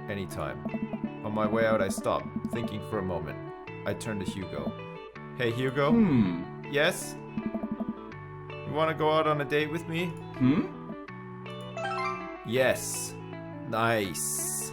Anytime. On my way out, I stopped, thinking for a moment. I turned to Hugo. Hey, Hugo? Yes? You want to go out on a date with me? Yes. Nice.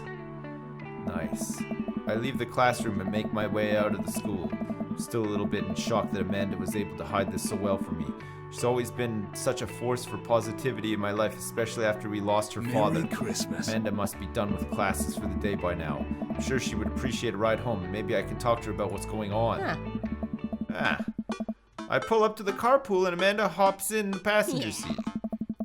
I leave the classroom and make my way out of the school. Still a little bit in shock that Amanda was able to hide this so well from me. She's always been such a force for positivity in my life, especially after we lost her father. Merry Christmas. Amanda must be done with classes for the day by now. I'm sure she would appreciate a ride home, and maybe I can talk to her about what's going on. I pull up to the carpool, and Amanda hops in the passenger seat.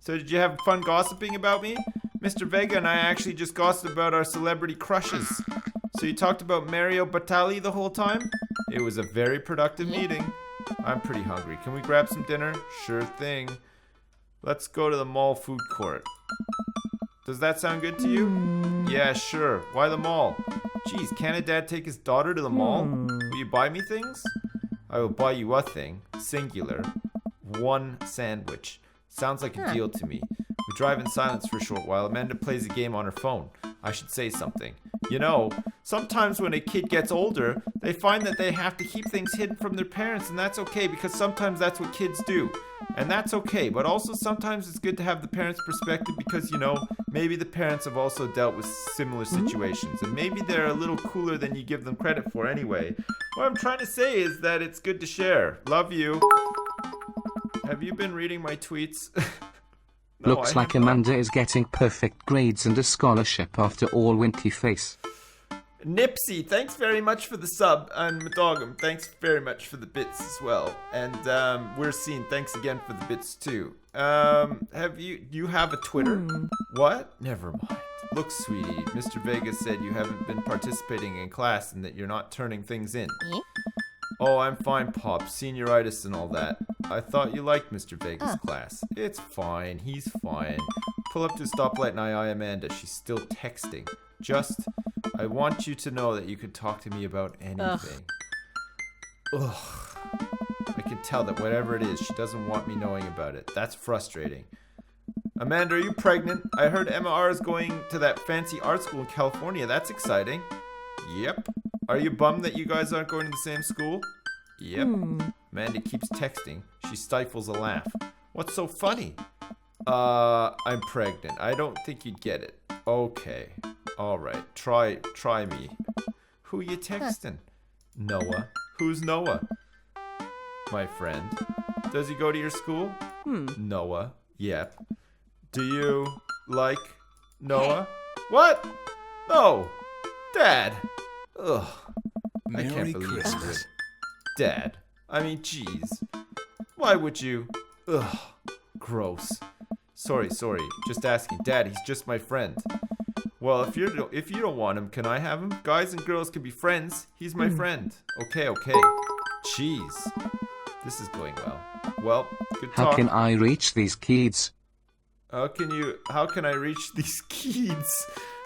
So did you have fun gossiping about me? Mr. Vega and I actually just gossiped about our celebrity crushes. So you talked about Mario Batali the whole time? It was a very productive meeting. I'm pretty hungry. Can we grab some dinner? Sure thing. Let's go to the mall food court. Does that sound good to you? Yeah, sure. Why the mall? Geez, can't a dad take his daughter to the mall? Will you buy me things? I will buy you a thing. Singular. One sandwich. Sounds like a deal to me. We drive in silence for a short while. Amanda plays a game on her phone. I should say something. You know, sometimes when a kid gets older, they find that they have to keep things hidden from their parents, and that's okay because sometimes that's what kids do. And that's okay, but also sometimes it's good to have the parents' perspective because, you know, maybe the parents have also dealt with similar situations, and maybe they're a little cooler than you give them credit for anyway. What I'm trying to say is that it's good to share. Love you. Have you been reading my tweets? No, Looks like Amanda is getting perfect grades and a scholarship after all winky face. Nipsey, thanks very much for the sub. And Madogum, thanks very much for the bits as well. And we're seeing thanks again for the bits too. You have a Twitter? What? Never mind. Look, sweetie, Mr. Vegas said you haven't been participating in class and that you're not turning things in. Oh, I'm fine, Pop. Senioritis and all that. I thought you liked Mr. Vegas' class. It's fine. He's fine. Pull up to a stoplight and I eye Amanda. She's still texting. I want you to know that you can talk to me about anything. Ugh. I can tell that whatever it is, she doesn't want me knowing about it. That's frustrating. Amanda, are you pregnant? I heard Emma R is going to that fancy art school in California. That's exciting. Yep. Are you bummed that you guys aren't going to the same school? Yep. Amanda keeps texting. She stifles a laugh. What's so funny? I'm pregnant. I don't think you'd get it. Okay. Alright. Try me. Who you texting? Noah. Who's Noah? My friend. Does he go to your school? Noah. Yep. Do you like Noah? What? No. Dad. Ugh. I can't Merry believe Christmas. it. Dad. I mean, jeez. Why would you? Ugh. Gross. Sorry. Just asking. Dad, he's just my friend. Well, if you don't want him, can I have him? Guys and girls can be friends. He's my friend. Okay. Jeez. This is going well. Well, good talk. How can I reach these kids? How can I reach these kids?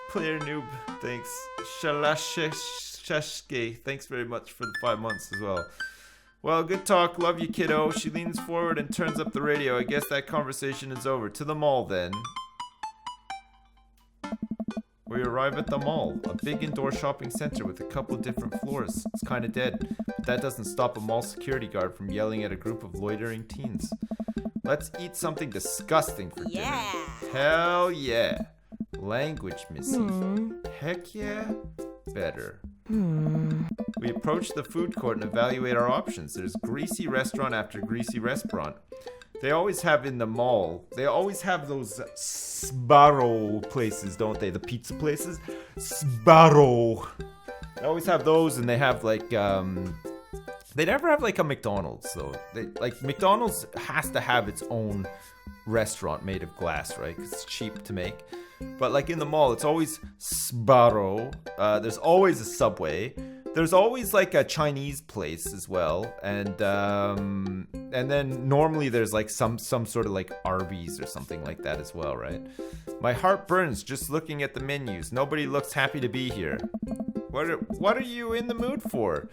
Player noob, thanks. Shalasheshke, thanks very much for the 5 months as well. Well, good talk. Love you, kiddo. She leans forward and turns up the radio. I guess that conversation is over. To the mall, then. We arrive at the mall, a big indoor shopping center with a couple of different floors. It's kind of dead, but that doesn't stop a mall security guard from yelling at a group of loitering teens. Let's eat something disgusting for dinner. Hell yeah. Language, missy. Heck yeah. Better. We approach the food court and evaluate our options. There's greasy restaurant after greasy restaurant. They always have in the mall, they always have those Sbarro places, don't they? The pizza places? Sbarro. They always have those, and they have like, they never have like a McDonald's though. McDonald's has to have its own restaurant made of glass, right? 'Cause it's cheap to make. But like in the mall, it's always Sbarro. There's always a Subway. There's always like a Chinese place as well, and then normally there's like some sort of like Arby's or something like that as well, right? My heart burns just looking at the menus. Nobody looks happy to be here. What are you in the mood for?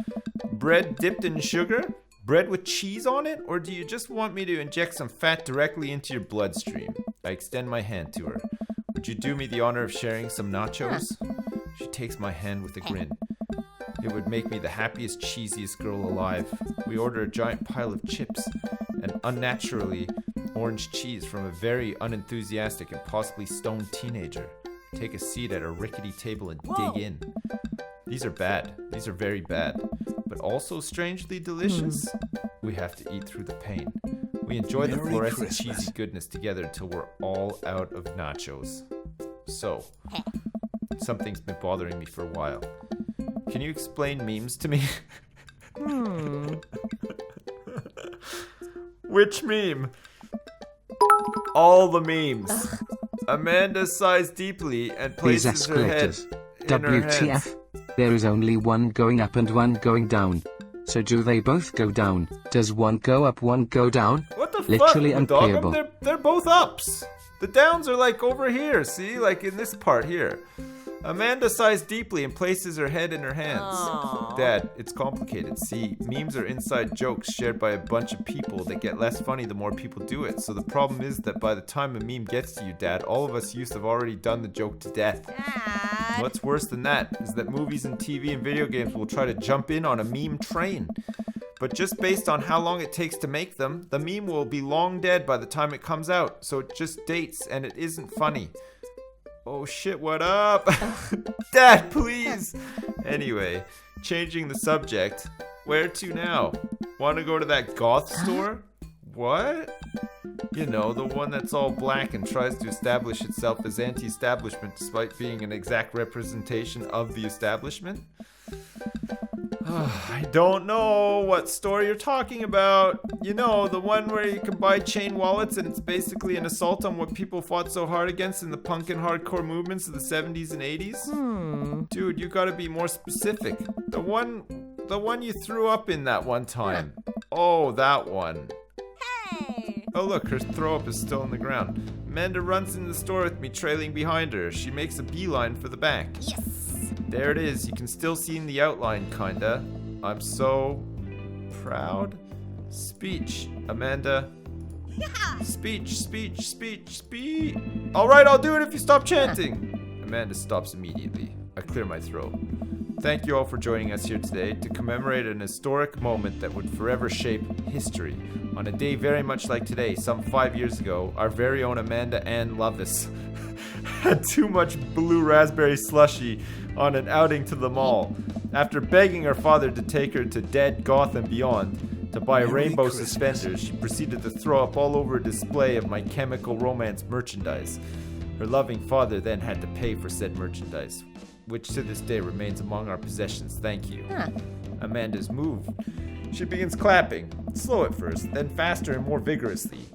Bread dipped in sugar? Bread with cheese on it? Or do you just want me to inject some fat directly into your bloodstream? I extend my hand to her. Would you do me the honor of sharing some nachos? She takes my hand with a grin. It would make me the happiest, cheesiest girl alive. We order a giant pile of chips and unnaturally orange cheese from a very unenthusiastic and possibly stoned teenager. Take a seat at a rickety table and dig in. These are bad. These are very bad. But also strangely delicious. We have to eat through the pain. We enjoy the fluorescent cheesy goodness together until we're all out of nachos. So, something's been bothering me for a while. Can you explain memes to me? Which meme? All the memes. Amanda sighs deeply and These places her head escalators. in her hands. WTF? There is only one going up and one going down. So do they both go down? Does one go up, one go down? What the Literally fuck, dog? unplayable. They're both ups. The downs are like over here, see? Like in this part here. Amanda sighs deeply and places her head in her hands. Aww. Dad, it's complicated. See, memes are inside jokes shared by a bunch of people that get less funny the more people do it. So the problem is that by the time a meme gets to you, Dad, all of us used to have already done the joke to death. Dad. What's worse than that is that movies and TV and video games will try to jump in on a meme train. But just based on how long it takes to make them, the meme will be long dead by the time it comes out. So it just dates and it isn't funny. Oh shit, what up? Dad, please! Anyway, changing the subject. Where to now? Want to go to that goth store? What? You know, the one that's all black and tries to establish itself as anti-establishment despite being an exact representation of the establishment? I don't know what store you're talking about. You know, the one where you can buy chain wallets and it's basically an assault on what people fought so hard against in the punk and hardcore movements of the 70s and 80s? Dude, you gotta be more specific. The one you threw up in that one time. Oh, that one. Hey. Oh look, her throw up is still on the ground. Amanda runs in the store with me trailing behind her. She makes a beeline for the back. Yes. There it is. You can still see in the outline, kinda. I'm so proud. Speech, Amanda. Speech. Alright, I'll do it if you stop chanting. Amanda stops immediately. I clear my throat. Thank you all for joining us here today to commemorate an historic moment that would forever shape history. On a day very much like today, some 5 years ago, our very own Amanda Ann Lovis had too much blue raspberry slushy on an outing to the mall. After begging her father to take her to Dead Goth and Beyond to buy rainbow suspenders, she proceeded to throw up all over a display of My Chemical Romance merchandise. Her loving father then had to pay for said merchandise, which to this day remains among our possessions. Thank you. Amanda's moved. She begins clapping, slow at first, then faster and more vigorously.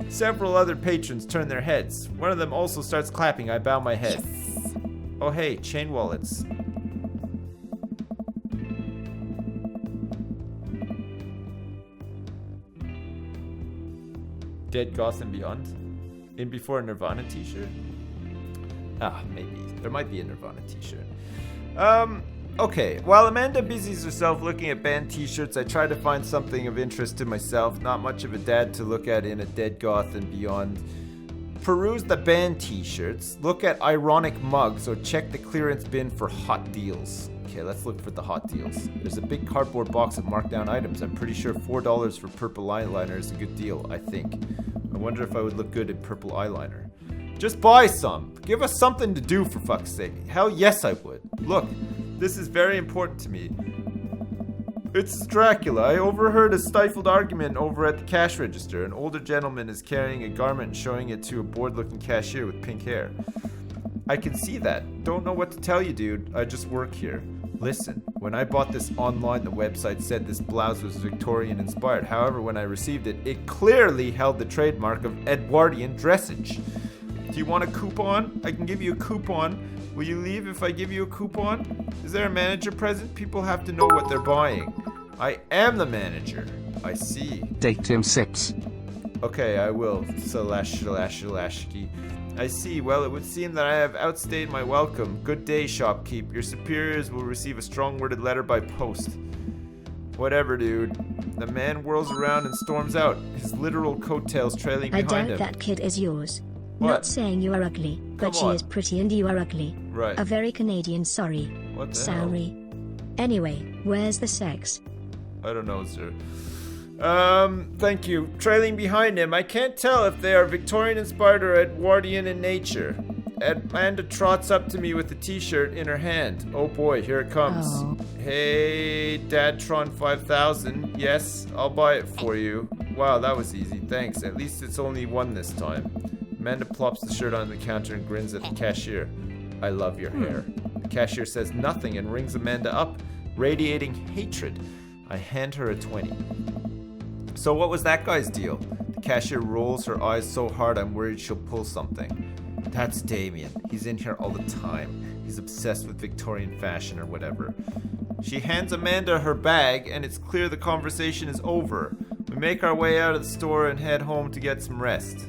Several other patrons turn their heads. One of them also starts clapping. I bow my head. Yes. Oh hey, chain wallets. Dead Goth and Beyond? In before a Nirvana t-shirt? Maybe. There might be a Nirvana t-shirt. Okay. While Amanda busies herself looking at band t-shirts, I try to find something of interest to myself. Not much of a dad to look at in a Dead Goth and Beyond. Peruse the band t-shirts, look at ironic mugs, or check the clearance bin for hot deals. Okay, let's look for the hot deals. There's a big cardboard box of markdown items. I'm pretty sure $4 for purple eyeliner is a good deal, I think. I wonder if I would look good in purple eyeliner. Just buy some. Give us something to do, for fuck's sake. Hell yes, I would. Look, this is very important to me. It's Dracula. I overheard a stifled argument over at the cash register. An older gentleman is carrying a garment and showing it to a bored-looking cashier with pink hair. I can see that. Don't know what to tell you, dude. I just work here. Listen, when I bought this online, the website said this blouse was Victorian-inspired. However, when I received it, it clearly held the trademark of Edwardian dressage. Do you want a coupon? I can give you a coupon. Will you leave if I give you a coupon? Is there a manager present? People have to know what they're buying. I am the manager. I see. Datum sips. Okay, I will. I see. Well, it would seem that I have outstayed my welcome. Good day, shopkeep. Your superiors will receive a strong-worded letter by post. Whatever, dude. The man whirls around and storms out, his literal coattails trailing I behind doubt him. that kid is yours. What? Not saying you are ugly, but Come she on. is pretty and you are ugly. Right. A very Canadian sorry. What the hell? Sorry. Anyway, where's the sex? I don't know, sir. Thank you. Trailing behind him, I can't tell if they are Victorian-inspired or Edwardian in nature. Amanda trots up to me with a t-shirt in her hand. Oh boy, here it comes. Oh. Hey, Dadtron 5000. Yes, I'll buy it for you. Wow, that was easy. Thanks. At least it's only one this time. Amanda plops the shirt on the counter and grins at the cashier. I love your hair. The cashier says nothing and rings Amanda up, radiating hatred. I hand her a 20. So what was that guy's deal? The cashier rolls her eyes so hard I'm worried she'll pull something. That's Damien. He's in here all the time. He's obsessed with Victorian fashion or whatever. She hands Amanda her bag and it's clear the conversation is over. We make our way out of the store and head home to get some rest.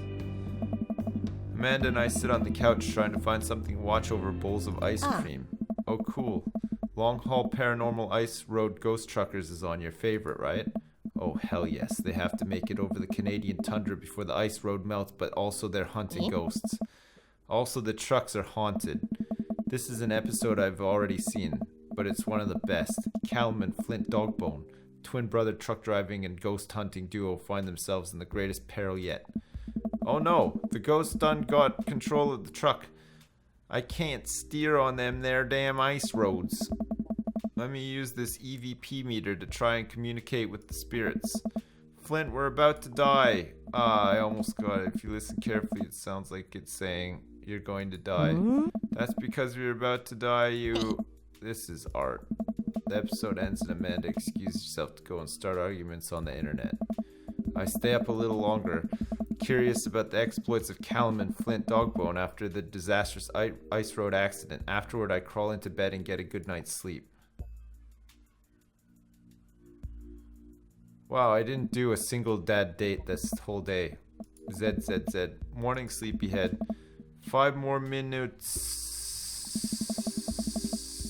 Amanda and I sit on the couch trying to find something to watch over bowls of ice cream. Oh cool. Long Haul Paranormal Ice Road Ghost Truckers is on your favorite, right? Oh hell yes, they have to make it over the Canadian tundra before the ice road melts, but also they're hunting ghosts. Also the trucks are haunted. This is an episode I've already seen, but it's one of the best. Callum and Flint Dogbone, twin brother truck driving and ghost hunting duo, find themselves in the greatest peril yet. Oh no, the ghost done got control of the truck. I can't steer on them there damn ice roads. Let me use this EVP meter to try and communicate with the spirits. Flint, we're about to die. I almost got it. If you listen carefully, it sounds like it's saying you're going to die. That's because we're about to die, you... This is art. The episode ends and Amanda excuses herself to go and start arguments on the internet. I stay up a little longer, curious about the exploits of Callum and Flint Dogbone after the disastrous ice road accident. Afterward, I crawl into bed and get a good night's sleep. Wow, I didn't do a single dad date this whole day. ZZZ. Morning sleepyhead. 5 more minutes.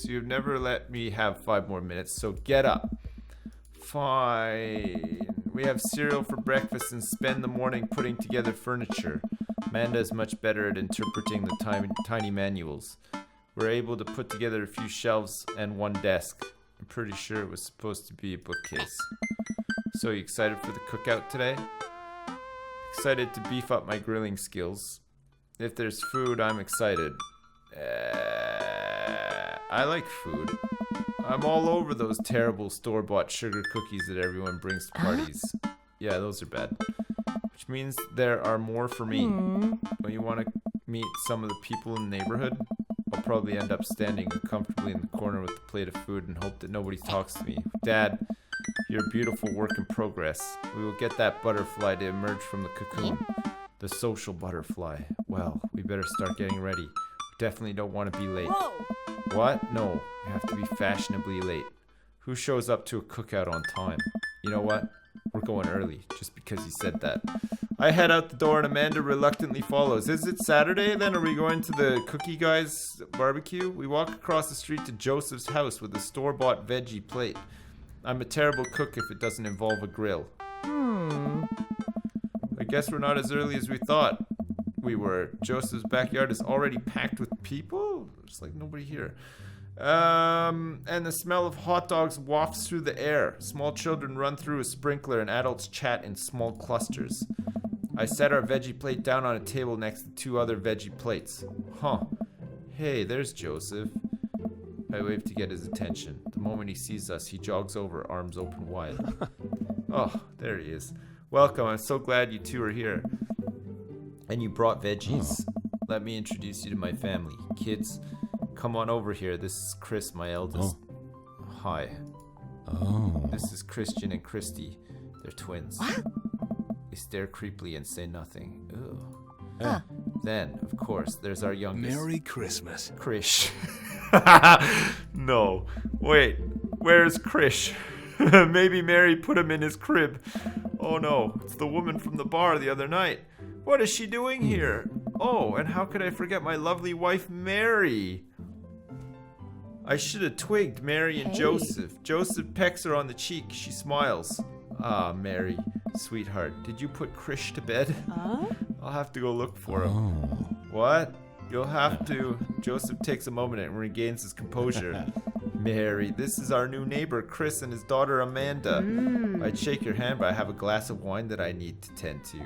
You've never let me have 5 more minutes, so get up. Fine. We have cereal for breakfast and spend the morning putting together furniture. Amanda is much better at interpreting the tiny manuals. We're able to put together a few shelves and one desk. I'm pretty sure it was supposed to be a bookcase. So you excited for the cookout today? Excited to beef up my grilling skills. If there's food, I'm excited. I like food. I'm all over those terrible store-bought sugar cookies that everyone brings to parties. Yeah, those are bad. Which means there are more for me. When you want to meet some of the people in the neighborhood, I'll probably end up standing comfortably in the corner with a plate of food and hope that nobody talks to me. Dad, you're a beautiful work in progress. We will get that butterfly to emerge from the cocoon. The social butterfly. Well, we better start getting ready. We definitely don't want to be late. Whoa. What? No, we have to be fashionably late. Who shows up to a cookout on time? You know what? We're going early, just because he said that. I head out the door and Amanda reluctantly follows. Is it Saturday then? Are we going to the Cookie Guys barbecue? We walk across the street to Joseph's house with a store-bought veggie plate. I'm a terrible cook if it doesn't involve a grill. I guess we're not as early as we thought we were. Joseph's backyard is already packed with people? There's like nobody here. And the smell of hot dogs wafts through the air. Small children run through a sprinkler and adults chat in small clusters. I set our veggie plate down on a table next to 2 other veggie plates. Huh. Hey, there's Joseph. I wave to get his attention. The moment he sees us, he jogs over, arms open wide. Oh, there he is. Welcome, I'm so glad you 2 are here. And you brought veggies. Let me introduce you to my family. Kids, come on over here. This is Chris, my eldest. Hi. This is Christian and Christy. They're twins. They stare creepily and say nothing. Then, of course, there's our youngest. Merry Christmas. Krish. No. Wait. Where's Krish? Maybe Mary put him in his crib. Oh no. It's the woman from the bar the other night. What is she doing here? Oh, and how could I forget my lovely wife, Mary? I should have twigged Mary and Joseph. Joseph pecks her on the cheek. She smiles. Ah, Mary, sweetheart, did you put Krish to bed? I'll have to go look for him. What? You'll have to. Joseph takes a moment and regains his composure. Mary, this is our new neighbor, Chris, and his daughter, Amanda. I'd shake your hand, but I have a glass of wine that I need to tend to.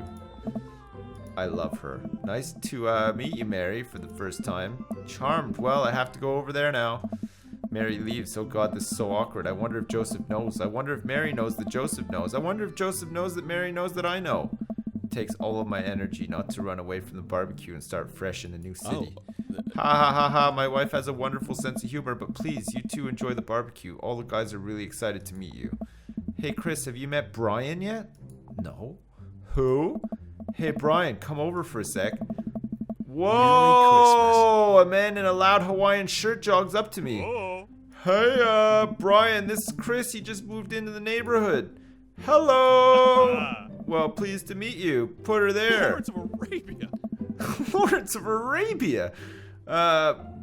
I love her. Nice to meet you, Mary, for the first time. Charmed. Well, I have to go over there now. Mary leaves. Oh God, this is so awkward. I wonder if Joseph knows. I wonder if Mary knows that Joseph knows. I wonder if Joseph knows that Mary knows that I know. It takes all of my energy not to run away from the barbecue and start fresh in a new city. Ha ha ha ha, my wife has a wonderful sense of humor, but please, you two enjoy the barbecue. All the guys are really excited to meet you. Hey Chris, have you met Brian yet? No. Who? Hey Brian, come over for a sec. Whoa! A man in a loud Hawaiian shirt jogs up to me. Oh. Hey, Brian, this is Chris. He just moved into the neighborhood. Hello! Well, pleased to meet you. Put her there. Lawrence of Arabia. Lawrence of Arabia.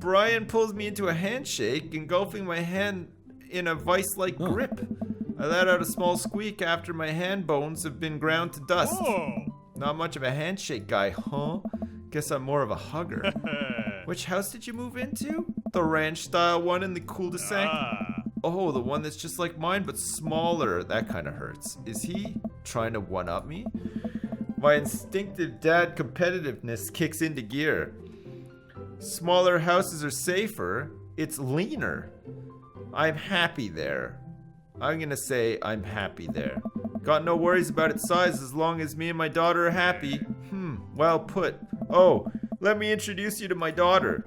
Brian pulls me into a handshake, engulfing my hand in a vice-like grip. I let out a small squeak after my hand bones have been ground to dust. Whoa. Not much of a handshake guy, huh? Guess I'm more of a hugger. Which house did you move into? The ranch-style one in the cul-de-sac? Oh, the one that's just like mine, but smaller. That kind of hurts. Is he trying to one-up me? My instinctive dad competitiveness kicks into gear. Smaller houses are safer. It's leaner. I'm happy there. I'm gonna say I'm happy there. Got no worries about its size as long as me and my daughter are happy. Well put. Oh, let me introduce you to my daughter.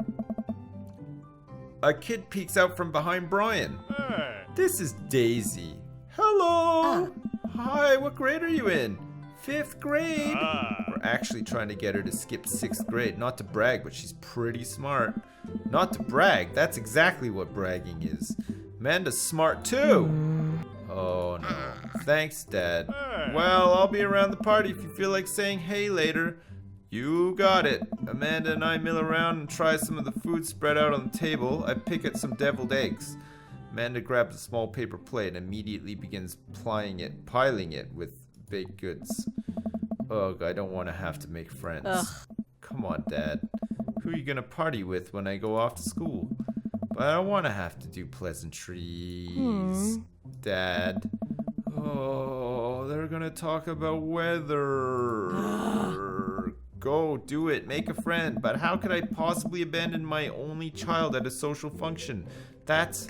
A kid peeks out from behind Brian. Hey. This is Daisy. Hello. Hi, what grade are you in? 5th grade. We're actually trying to get her to skip 6th grade. Not to brag, but she's pretty smart. Not to brag, that's exactly what bragging is. Amanda's smart too. Oh no. Thanks, Dad. Well, I'll be around the party if you feel like saying hey later. You got it. Amanda and I mill around and try some of the food spread out on the table. I pick at some deviled eggs. Amanda grabs a small paper plate and immediately begins piling it with baked goods. Ugh, I don't want to have to make friends. Ugh. Come on, Dad. Who are you gonna party with when I go off to school? But I don't want to have to do pleasantries. Dad. Oh, they're gonna talk about weather. Go, do it, make a friend. But how could I possibly abandon my only child at a social function? That's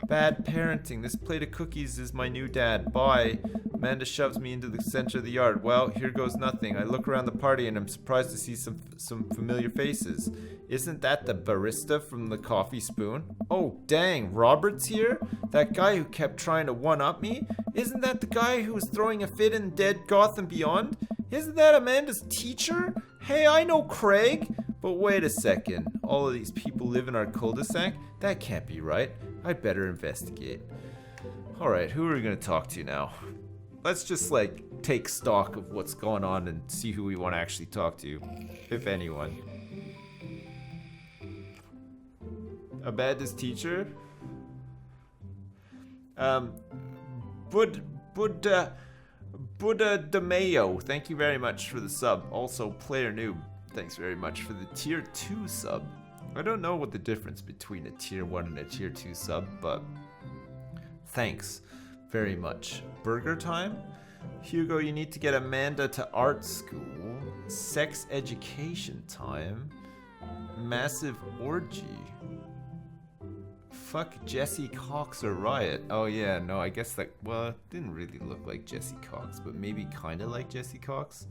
bad parenting. This plate of cookies is my new dad. Bye. Amanda shoves me into the center of the yard. Well, here goes nothing. I look around the party and I'm surprised to see some familiar faces. Isn't that the barista from the Coffee Spoon? Oh, dang, Robert's here? That guy who kept trying to one-up me? Isn't that the guy who was throwing a fit in Dead Gotham Beyond? Isn't that Amanda's teacher? Hey, I know Craig. But wait a second. All of these people live in our cul-de-sac? That can't be right. I'd better investigate. Alright, who are we going to talk to now? Let's just, take stock of what's going on and see who we want to actually talk to. If anyone. Amanda's teacher? Buddha de Mayo, thank you very much for the sub. Also, Player Noob, thanks very much for the tier 2 sub. I don't know what the difference between a tier 1 and a tier 2 sub, but thanks very much. Burger time? Hugo, you need to get Amanda to art school. Sex education time. Massive orgy. Fuck Jesse Cox or Riot. Oh yeah, no, I guess that, well, it didn't really look like Jesse Cox, but maybe kind of like Jesse Cox.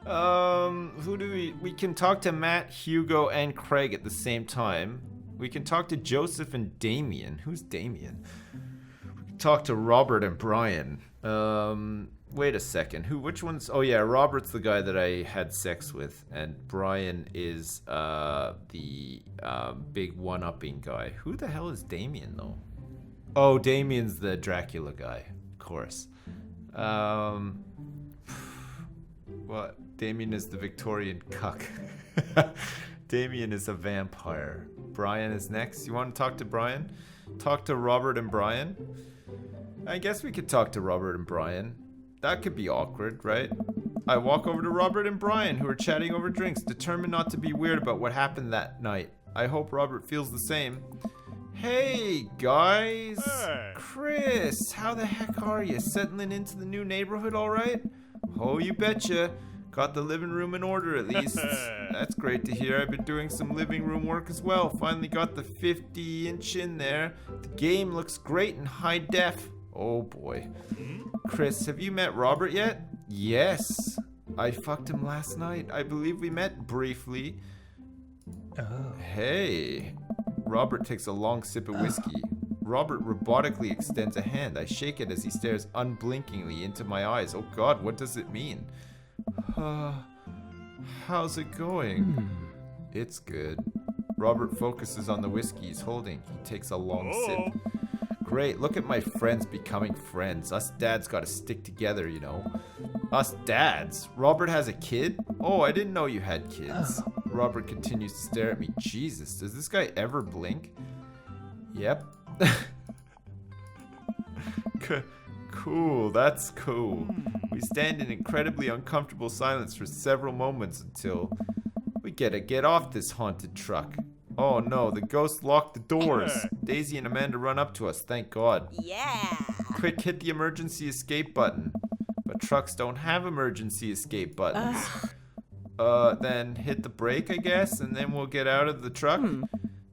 Who do we can talk to Matt, Hugo, and Craig at the same time. We can talk to Joseph and Damien. Who's Damien? We can talk to Robert and Brian. Wait a second. Which one's, oh yeah, Robert's the guy that I had sex with, and Brian is, the, big one-upping guy. Who the hell is Damien, though? Oh, Damien's the Dracula guy, of course. What? Damien is the Victorian cuck. Damien is a vampire. Brian is next. You want to talk to Brian? Talk to Robert and Brian? I guess we could talk to Robert and Brian. That could be awkward, right? I walk over to Robert and Brian, who are chatting over drinks, determined not to be weird about what happened that night. I hope Robert feels the same. Hey, guys. Hey. Chris, how the heck are you? Settling into the new neighborhood all right? Oh, you betcha. Got the living room in order at least. That's great to hear. I've been doing some living room work as well. Finally got the 50-inch in there. The game looks great in high def. Oh boy. Chris, have you met Robert yet? Yes. I fucked him last night. I believe we met briefly. Oh. Hey. Robert takes a long sip of whiskey. Robert robotically extends a hand. I shake it as he stares unblinkingly into my eyes. Oh God, what does it mean? How's it going? It's good. Robert focuses on the whiskey he's holding. He takes a long sip. Great, look at my friends becoming friends. Us dads gotta stick together, you know. Us dads? Robert has a kid? Oh, I didn't know you had kids. Robert continues to stare at me. Jesus, does this guy ever blink? Yep. Cool, that's cool. We stand in incredibly uncomfortable silence for several moments until we get off this haunted truck. Oh no, the ghost locked the doors. Daisy and Amanda run up to us, thank God. Yeah. Quick, hit the emergency escape button. But trucks don't have emergency escape buttons. Then hit the brake, I guess, and then we'll get out of the truck.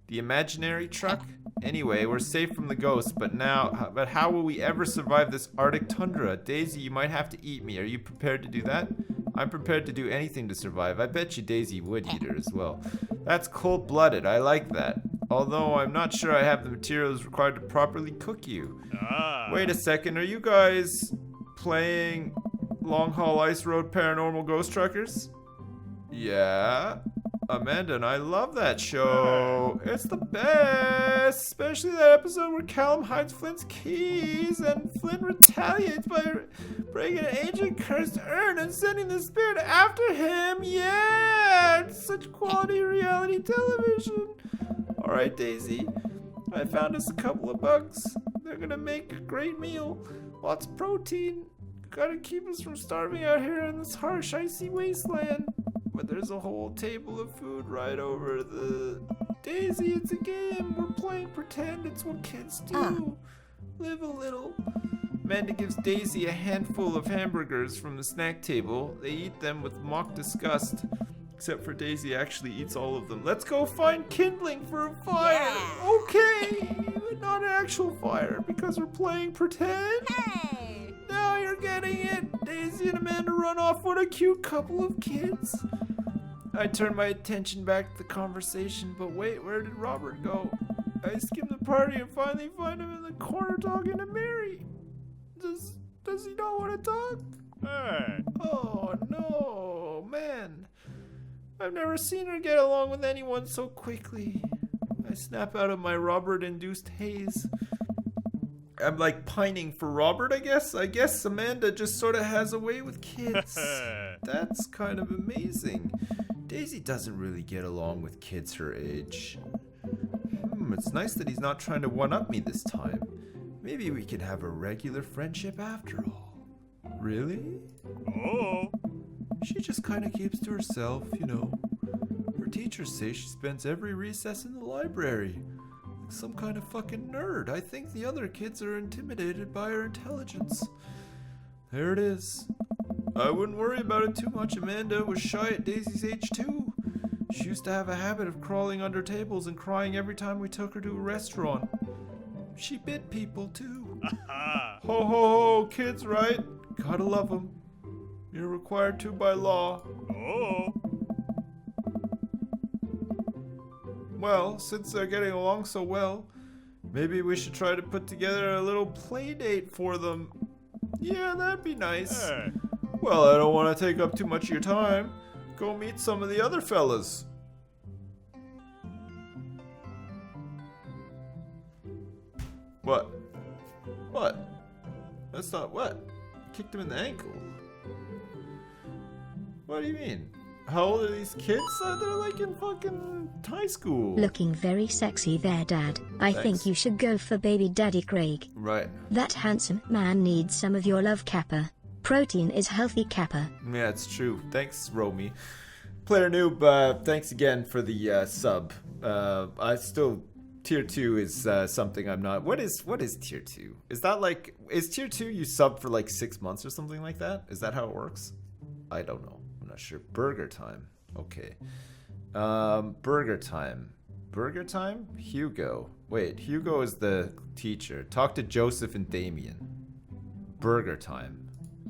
The imaginary truck? Anyway, we're safe from the ghost, but how will we ever survive this Arctic tundra? Daisy, you might have to eat me. Are you prepared to do that? I'm prepared to do anything to survive. I bet you Daisy would eat her as well. That's cold-blooded. I like that. Although I'm not sure I have the materials required to properly cook you. Wait a second. Are you guys playing Long Haul Ice Road Paranormal Ghost Truckers? Yeah. Amanda and I love that show. It's the best. Especially that episode where Callum hides Flint's keys and Flint retaliates by bringing an ancient cursed urn and sending the spirit after him. Yeah, it's such quality reality television. Alright, Daisy. I found us a couple of bugs. They're gonna make a great meal. Lots of protein. Gotta keep us from starving out here in this harsh, icy wasteland. But there's a whole table of food right over the... Daisy, it's a game. We're playing pretend. It's what kids do. Live a little. Amanda gives Daisy a handful of hamburgers from the snack table. They eat them with mock disgust. Except for Daisy actually eats all of them. Let's go find kindling for a fire. Yeah. Okay. But not an actual fire because we're playing pretend. Hey. Now you're getting it. Daisy and Amanda run off. What a cute couple of kids. I turn my attention back to the conversation, but wait, where did Robert go? I skim the party and finally find him in the corner talking to Mary. Does he not want to talk? Hey. Oh no, man. I've never seen her get along with anyone so quickly. I snap out of my Robert-induced haze. I'm like pining for Robert, I guess. I guess Amanda just sort of has a way with kids. That's kind of amazing. Daisy doesn't really get along with kids her age. It's nice that he's not trying to one-up me this time. Maybe we can have a regular friendship after all. Really? Oh. She just kind of keeps to herself, you know. Her teachers say she spends every recess in the library. Like some kind of fucking nerd. I think the other kids are intimidated by her intelligence. There it is. I wouldn't worry about it too much. Amanda was shy at Daisy's age too. She used to have a habit of crawling under tables and crying every time we took her to a restaurant. She bit people too. Ho ho ho, kids, right? Gotta love them. You're required to by law. Oh. Well, since they're getting along so well, maybe we should try to put together a little play date for them. Yeah, that'd be nice. Hey. Well, I don't want to take up too much of your time. Go meet some of the other fellas. What? What? That's not what? Kicked him in the ankle. What do you mean? How old are these kids? They're like in fucking high school. Looking very sexy there, Dad. I Thanks. think you should go for baby daddy Craig. Right. That handsome man needs some of your love, Kappa. Protein is healthy, Kappa. Yeah, it's true. Thanks, Romy. Player Noob, thanks again for the sub. I still... Tier 2 is something I'm not... What is Tier 2? Is that like... Is Tier 2 you sub for like 6 months or something like that? Is that how it works? I don't know. I'm not sure. Burger time. Okay. Burger time. Burger time? Hugo. Wait, Hugo is the teacher. Talk to Joseph and Damien. Burger time.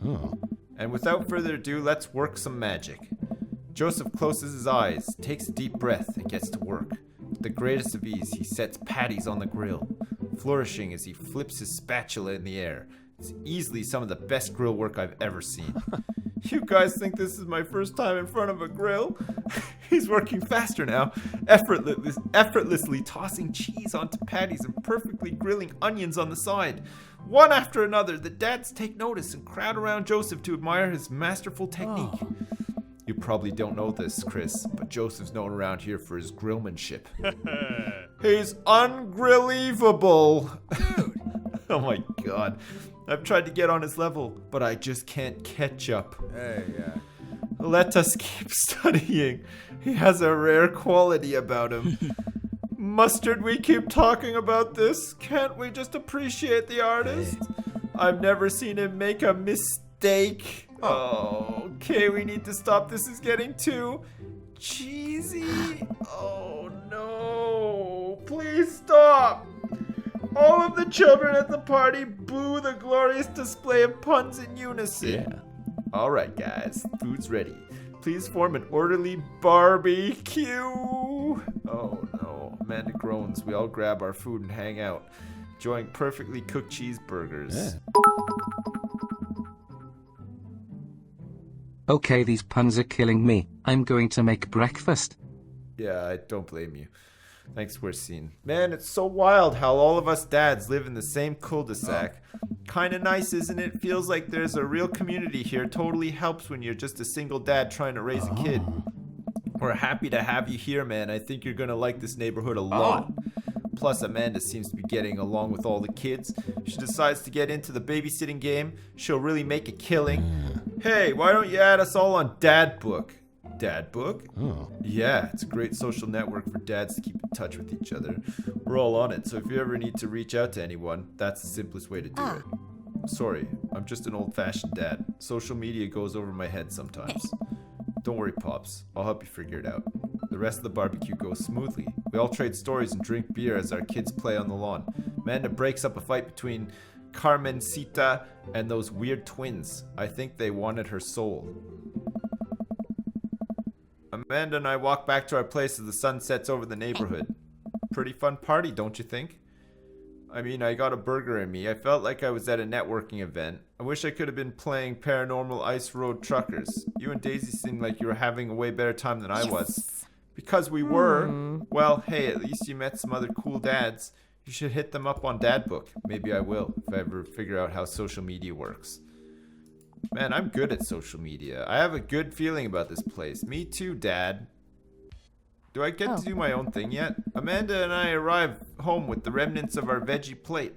Oh. And without further ado, let's work some magic. Joseph closes his eyes, takes a deep breath, and gets to work. With the greatest of ease, he sets patties on the grill, flourishing as he flips his spatula in the air. It's easily some of the best grill work I've ever seen. You guys think this is my first time in front of a grill? He's working faster now, effortlessly tossing cheese onto patties and perfectly grilling onions on the side. One after another, the dads take notice and crowd around Joseph to admire his masterful technique. You probably don't know this, Chris, but Joseph's known around here for his grillmanship. He's ungrievable. Oh my god. I've tried to get on his level, but I just can't catch up. Hey, yeah. Let us keep studying. He has a rare quality about him. Mustard, we keep talking about this. Can't we just appreciate the artist? I've never seen him make a mistake. Oh, okay, we need to stop. This is getting too cheesy. Oh no. Please stop. All of the children at the party boo the glorious display of puns in unison. Yeah. Alright guys, food's ready. Please form an orderly barbecue. Oh no, Amanda groans. We all grab our food and hang out, enjoying perfectly cooked cheeseburgers. Yeah. Okay, these puns are killing me. I'm going to make breakfast. Yeah, I don't blame you. Thanks, we're seen. Man, it's so wild how all of us dads live in the same cul-de-sac. Kinda nice, isn't it? Feels like there's a real community here. Totally helps when you're just a single dad trying to raise a kid. We're happy to have you here, man. I think you're gonna like this neighborhood a lot. Plus, Amanda seems to be getting along with all the kids. If she decides to get into the babysitting game, she'll really make a killing. Hey, why don't you add us all on Dad Book? Dad Book? Oh. Yeah, it's a great social network for dads to keep in touch with each other. We're all on it, so if you ever need to reach out to anyone, that's the simplest way to do it. Sorry, I'm just an old-fashioned dad. Social media goes over my head sometimes. Don't worry, Pops. I'll help you figure it out. The rest of the barbecue goes smoothly. We all trade stories and drink beer as our kids play on the lawn. Amanda breaks up a fight between Carmencita and those weird twins. I think they wanted her soul. Amanda and I walk back to our place as the sun sets over the neighborhood. Pretty fun party, don't you think? I mean, I got a burger in me. I felt like I was at a networking event. I wish I could have been playing Paranormal Ice Road Truckers. You and Daisy seemed like you were having a way better time than I was. Because we were. Well, hey, at least you met some other cool dads. You should hit them up on Dad Book. Maybe I will, if I ever figure out how social media works. Man, I'm good at social media. I have a good feeling about this place. Me too, Dad. Do I get to do my own thing yet? Amanda and I arrive home with the remnants of our veggie plate.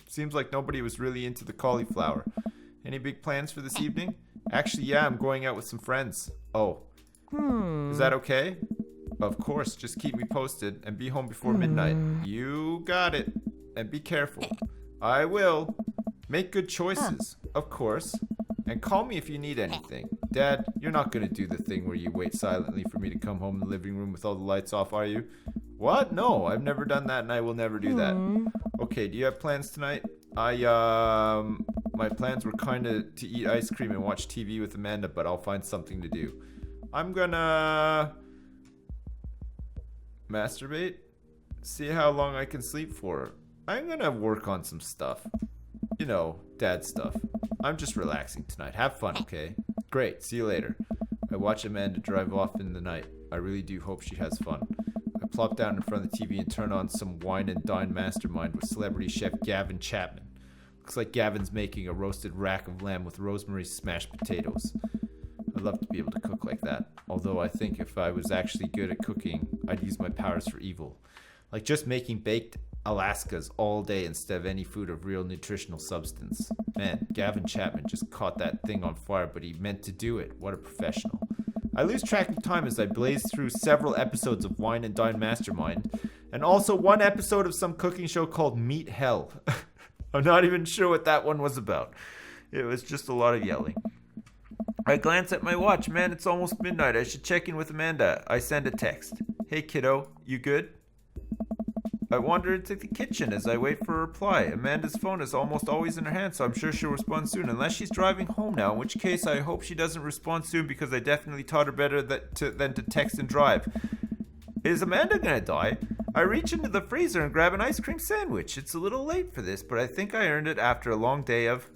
Seems like nobody was really into the cauliflower. Any big plans for this evening? Actually, yeah, I'm going out with some friends. Oh. Is that okay? Of course, just keep me posted and be home before midnight. You got it. And be careful. I will. Make good choices, of course. And call me if you need anything. Dad, you're not going to do the thing where you wait silently for me to come home in the living room with all the lights off, are you? What? No, I've never done that and I will never do that. Okay, do you have plans tonight? My plans were kind of to eat ice cream and watch TV with Amanda, but I'll find something to do. I'm gonna masturbate? See how long I can sleep for. I'm gonna work on some stuff. You know, dad stuff. I'm just relaxing tonight. Have fun, okay? Great. See you later. I watch Amanda drive off in the night. I really do hope she has fun. I plop down in front of the TV and turn on some wine and dine mastermind with celebrity chef Gavin Chapman. Looks like Gavin's making a roasted rack of lamb with rosemary smashed potatoes. I'd love to be able to cook like that. Although I think if I was actually good at cooking, I'd use my powers for evil. Like just making baked Alaskas all day instead of any food of real nutritional substance. Man, Gavin Chapman just caught that thing on fire, but he meant to do it. What a professional. I lose track of time as I blaze through several episodes of Wine and Dine Mastermind, and also one episode of some cooking show called Meat Hell. I'm not even sure what that one was about. It was just a lot of yelling. I glance at my watch. Man, it's almost midnight. I should check in with Amanda. I send a text. Hey kiddo, you good? I wander into the kitchen as I wait for a reply. Amanda's phone is almost always in her hand, so I'm sure she'll respond soon, unless she's driving home now, in which case I hope she doesn't respond soon because I definitely taught her better than to text and drive. Is Amanda gonna die? I reach into the freezer and grab an ice cream sandwich. It's a little late for this, but I think I earned it after a long day of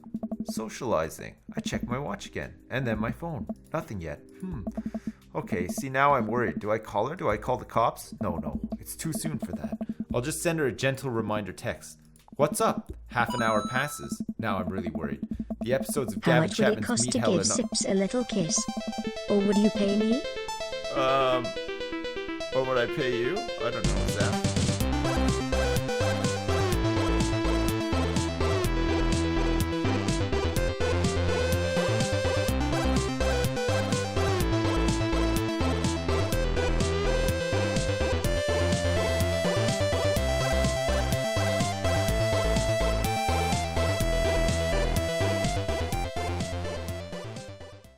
socializing. I check my watch again, and then my phone. Nothing yet. Okay, see, now I'm worried. Do I call her? Do I call the cops? No, it's too soon for that. I'll just send her a gentle reminder text. What's up? Half an hour passes. Now I'm really worried. The episodes of How Gavin much would it Chapman's cost Meat to Hell give are not... Sips a little kiss? Or would you pay me? Or would I pay you? I don't know, Zap.